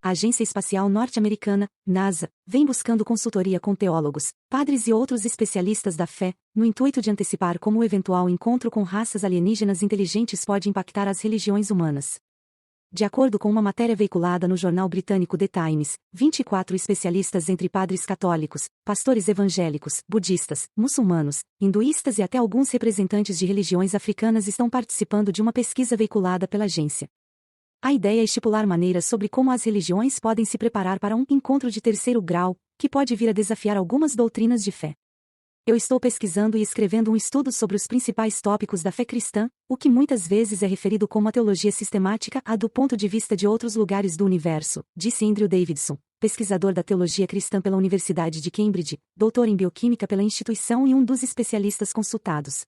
A Agência Espacial Norte-Americana, NASA, vem buscando consultoria com teólogos, padres e outros especialistas da fé, no intuito de antecipar como o eventual encontro com raças alienígenas inteligentes pode impactar as religiões humanas. De acordo com uma matéria veiculada no jornal britânico The Times, 24 especialistas entre padres católicos, pastores evangélicos, budistas, muçulmanos, hinduístas e até alguns representantes de religiões africanas estão participando de uma pesquisa veiculada pela agência. A ideia é estipular maneiras sobre como as religiões podem se preparar para um encontro de terceiro grau, que pode vir a desafiar algumas doutrinas de fé. Eu estou pesquisando e escrevendo um estudo sobre os principais tópicos da fé cristã, o que muitas vezes é referido como a teologia sistemática do ponto de vista de outros lugares do universo, disse Andrew Davidson, pesquisador da teologia cristã pela Universidade de Cambridge, doutor em bioquímica pela instituição e um dos especialistas consultados.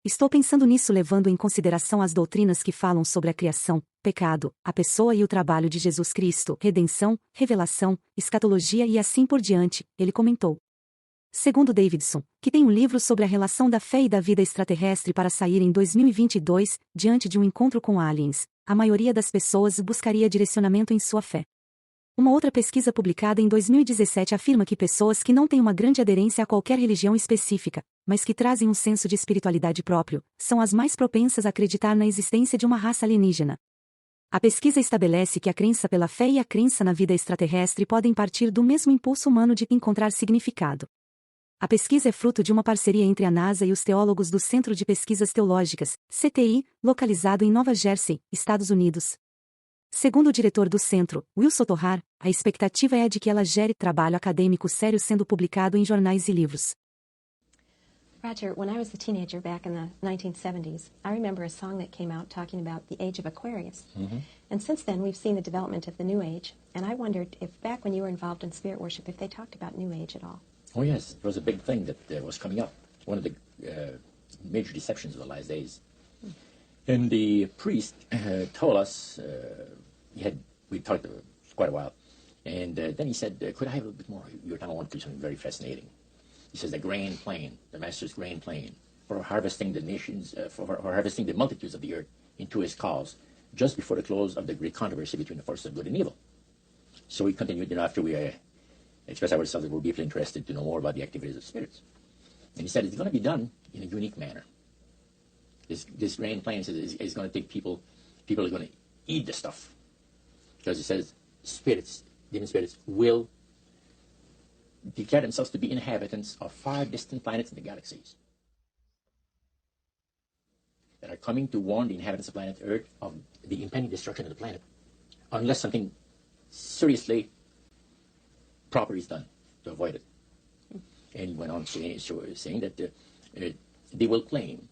Estou pensando nisso levando em consideração as doutrinas que falam sobre a criação, pecado, a pessoa e o trabalho de Jesus Cristo, redenção, revelação, escatologia e assim por diante, ele comentou. Segundo Davidson, que tem um livro sobre a relação da fé e da vida extraterrestre para sair em 2022, diante de um encontro com aliens, a maioria das pessoas buscaria direcionamento em sua fé. Uma outra pesquisa publicada em 2017 afirma que pessoas que não têm uma grande aderência a qualquer religião específica, mas que trazem um senso de espiritualidade próprio, são as mais propensas a acreditar na existência de uma raça alienígena. A pesquisa estabelece que a crença pela fé e a crença na vida extraterrestre podem partir do mesmo impulso humano de encontrar significado. A pesquisa é fruto de uma parceria entre a NASA e os teólogos do Centro de Pesquisas Teológicas, CTI, localizado em Nova Jersey, Estados Unidos. Segundo o diretor do centro, Wilson Torrar, a expectativa é a de que ela gere trabalho acadêmico sério sendo publicado em jornais e livros. Roger, when I was a teenager back in the 1970s, I remember a song that came out talking about the age of Aquarius. And since then, we've seen the development of the New Age, and I wondered if back when you were involved in spirit worship, if they talked about New Age at all. Oh, yes. It was a big thing that was coming up. One of the major deceptions of the last days. And the priest told us, we talked quite a while, and then he said, could I have a little bit more? Your time I want to do something very fascinating. He says the grand plan, the master's grand plan for harvesting the nations, for harvesting the multitudes of the earth into his cause, just before the close of the great controversy between the forces of good and evil. So we continued, after we expressed ourselves that we're deeply interested to know more about the activities of spirits. And he said it's going to be done in a unique manner. This grand plan is going to take people are going to eat the stuff. Because he says spirits, demon spirits, will declare themselves to be inhabitants of far distant planets in the galaxies that are coming to warn the inhabitants of planet Earth of the impending destruction of the planet unless something seriously proper is done to avoid it. And he went on saying that they will claim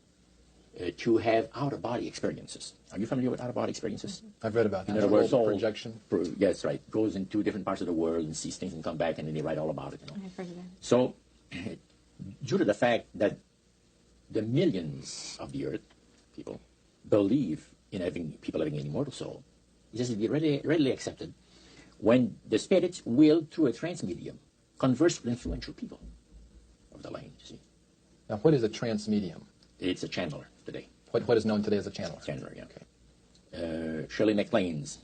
to have out-of-body experiences. Are you familiar with out-of-body experiences? I've read about that. In other words, projection. Yes, right. Goes into different parts of the world and sees things and come back, and then they write all about it. I've heard of that. So, due to the fact that the millions of the earth people believe in people having an immortal soul, this is readily accepted when the spirits will, through a trance medium, converse with influential people of the land, you see. Now, what is a trance medium? It's a channeler today. What is known today as a channeler? Channeler, yeah. Okay. Shirley MacLaine's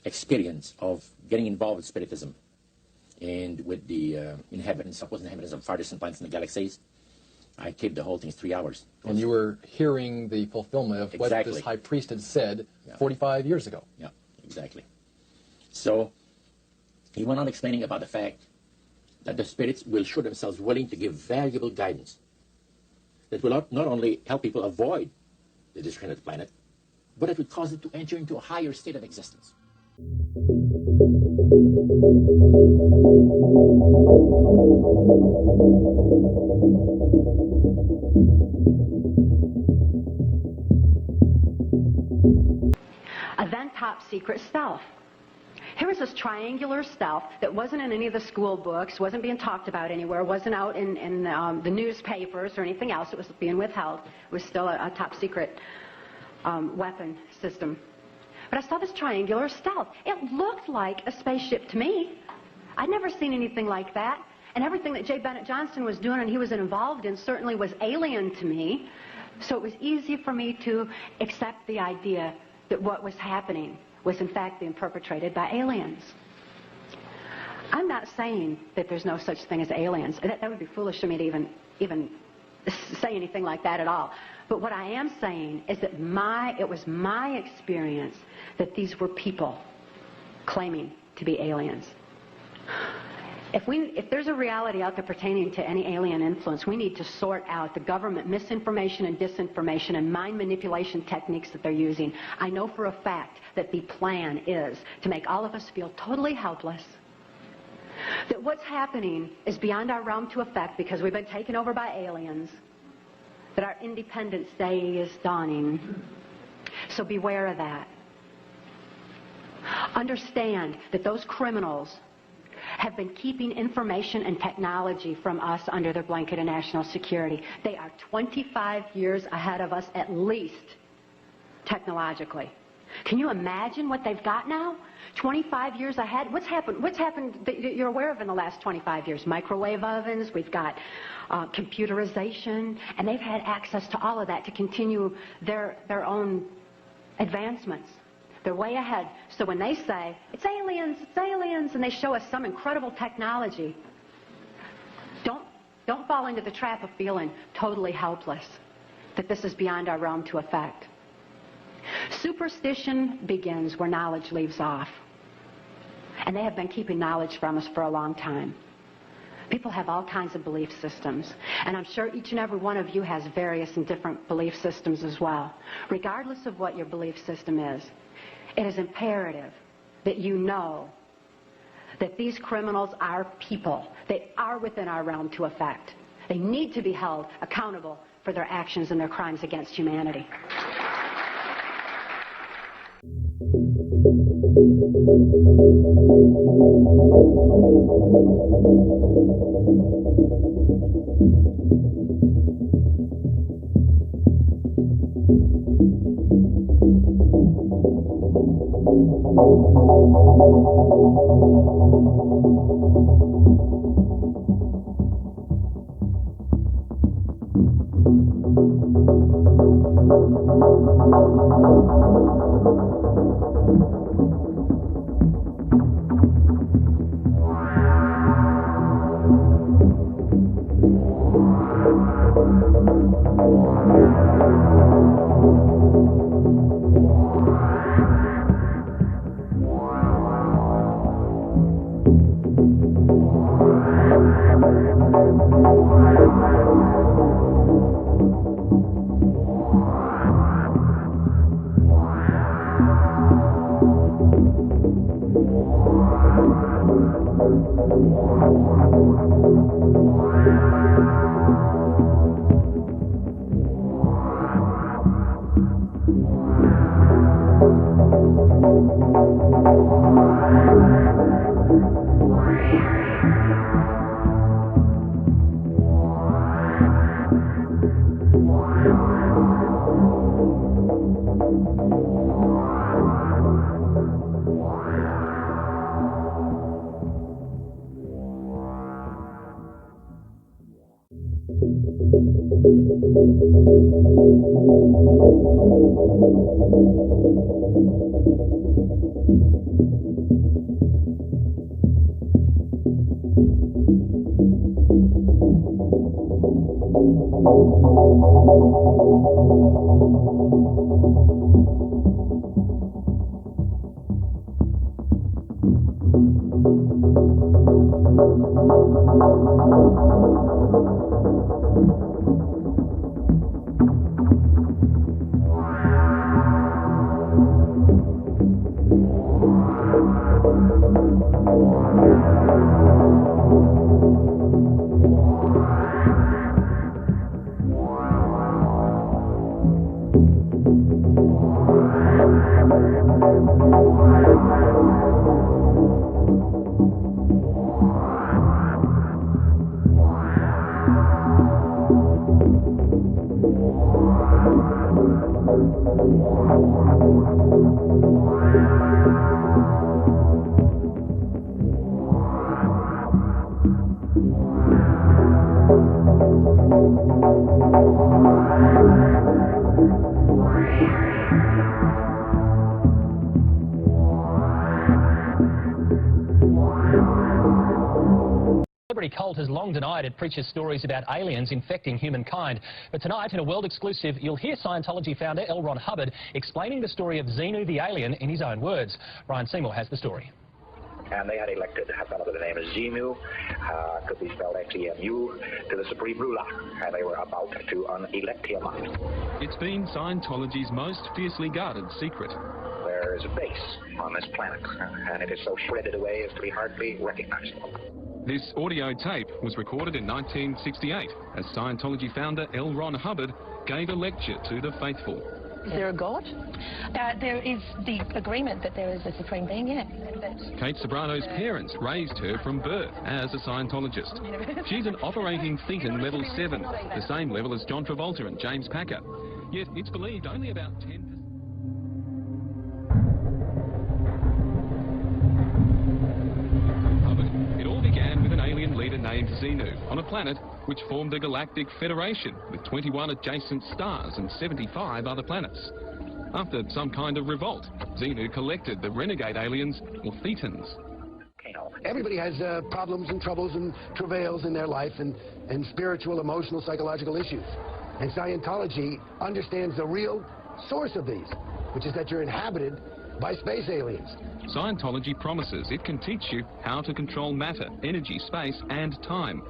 experience of getting involved with spiritism and with the supposed inhabitants of far distant planets in the galaxies, I taped the whole thing in 3 hours. And you were hearing the fulfillment of what this high priest had said 45 years ago. Yeah, exactly. So he went on explaining about the fact that the spirits will show themselves willing to give valuable guidance that will not only help people avoid the destruction of the planet, but it would cause them to enter into a higher state of existence. A then top secret stealth. Here was this triangular stealth that wasn't in any of the school books, wasn't being talked about anywhere, wasn't out in the newspapers or anything else. It was being withheld. It was still a top secret weapon system. But I saw this triangular stealth. It looked like a spaceship to me. I'd never seen anything like that. And everything that J. Bennett Johnston was doing and he was involved in certainly was alien to me. So it was easy for me to accept the idea that what was happening was in fact being perpetrated by aliens. I'm not saying that there's no such thing as aliens. That would be foolish of me to even say anything like that at all. But what I am saying is that it was my experience that these were people claiming to be aliens. If there's a reality out there pertaining to any alien influence, we need to sort out the government misinformation and disinformation and mind manipulation techniques that they're using. I know for a fact that the plan is to make all of us feel totally helpless, that what's happening is beyond our realm to affect because we've been taken over by aliens, that our Independence Day is dawning. So beware of that. Understand that those criminals have been keeping information and technology from us under their blanket of national security. They are 25 years ahead of us at least, technologically. Can you imagine what they've got now? 25 years ahead? What's happened that you're aware of in the last 25 years? Microwave ovens, we've got computerization, and they've had access to all of that to continue their own advancements. They're way ahead. So when they say, it's aliens, and they show us some incredible technology, don't fall into the trap of feeling totally helpless, that this is beyond our realm to affect. Superstition begins where knowledge leaves off. And they have been keeping knowledge from us for a long time. People have all kinds of belief systems. And I'm sure each and every one of you has various and different belief systems as well. Regardless of what your belief system is, it is imperative that you know that these criminals are people. They are within our realm to affect. They need to be held accountable for their actions and their crimes against humanity. Celebrity cult has long denied it preaches stories about aliens infecting humankind. But tonight, in a world exclusive, you'll hear Scientology founder L. Ron Hubbard explaining the story of Xenu the alien in his own words. Ryan Seymour has the story. And they had elected a fellow by the name of Xenu, could be spelled X-E-N-U, to the supreme ruler, and they were about to elect him. It's been Scientology's most fiercely guarded secret. There is a base on this planet, and it is so shredded away as to be hardly recognizable. This audio tape was recorded in 1968 as Scientology founder L. Ron Hubbard gave a lecture to the faithful. Is there a God? There is the agreement that there is a supreme being, yeah. Kate Sobrano's parents raised her from birth as a Scientologist. She's an operating thetan level 7, the same level as John Travolta and James Packer. Yet it's believed only about 10%. It all began with an alien leader named Xenu on a planet which formed a galactic federation with 21 adjacent stars and 75 other planets. After some kind of revolt, Xenu collected the renegade aliens, or Thetans. Everybody has problems and troubles and travails in their life and spiritual, emotional, psychological issues. And Scientology understands the real source of these, which is that you're inhabited by space aliens. Scientology promises it can teach you how to control matter, energy, space and time.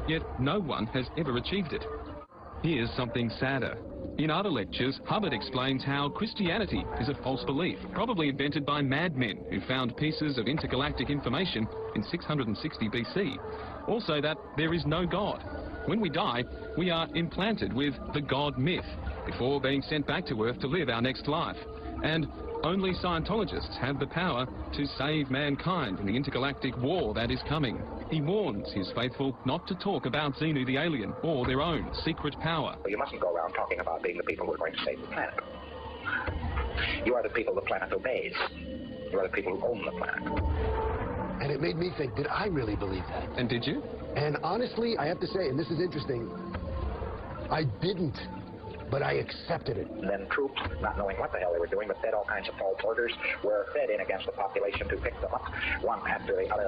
Yet no one has ever achieved it. Here's something sadder. In other lectures, Hubbard explains how Christianity is a false belief, probably invented by madmen who found pieces of intergalactic information in 660 BC. Also that there is no God. When we die, we are implanted with the God myth before being sent back to Earth to live our next life. And only Scientologists have the power to save mankind in the intergalactic war that is coming. He warns his faithful not to talk about Xenu the alien or their own secret power. You mustn't go around talking about being the people who are going to save the planet. You are the people the planet obeys. You are the people who own the planet. And it made me think, did I really believe that? And did you? And honestly, I have to say, and this is interesting, I didn't. But I accepted it. And then troops, not knowing what the hell they were doing, but fed all kinds of false orders, were fed in against the population to pick them up, one after the other.